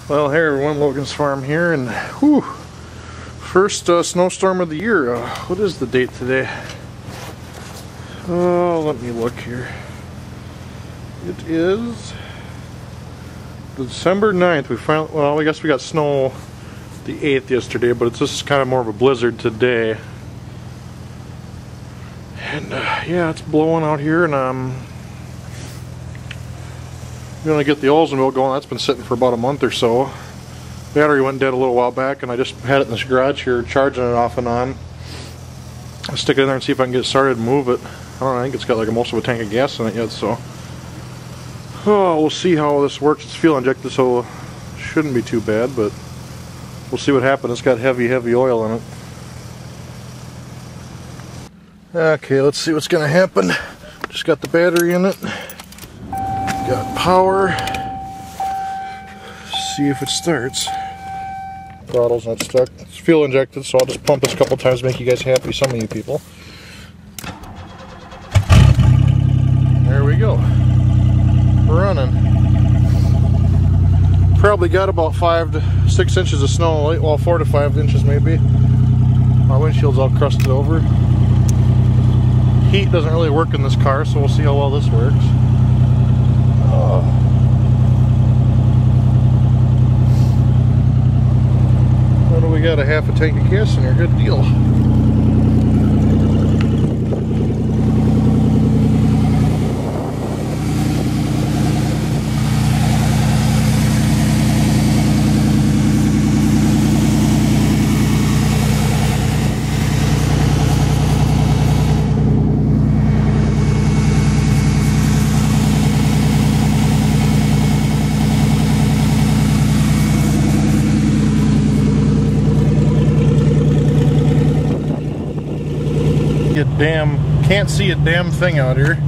Well, hey everyone, Logansfarm here, and whew, first snowstorm of the year. What is the date today? Oh, let me look here. It is December 9th. We finally, well, I guess we got snow the 8th yesterday, but it's just kind of more of a blizzard today. And yeah, it's blowing out here, and I'm gonna get the Oldsmobile going. That's been sitting for about a month or so. Battery went dead a little while back, and I just had it in this garage here, charging it off and on. I'll stick it in there and see if I can get it started and move it. I don't know, I think it's got like most of a tank of gas in it yet, so we'll see how this works. It's fuel injected, so it shouldn't be too bad, but we'll see what happens. It's got heavy oil in it. Okay, let's see what's gonna happen. Just got the battery in it. Got power. See if it starts. Throttle's not stuck. It's fuel injected, so I'll just pump this a couple times to make you guys happy, some of you people. There we go. We're running. Probably got about 5 to 6 inches of snow, well 4 to 5 inches maybe. My windshield's all crusted over. Heat doesn't really work in this car, so we'll see how well this works. What do we got? A half a tank of gas in here. Good deal. Can't see a damn thing out here.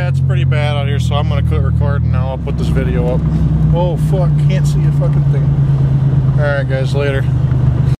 It's pretty bad out here, so I'm gonna quit recording now. I'll put this video up. Oh fuck, can't see a fucking thing. Alright guys, later.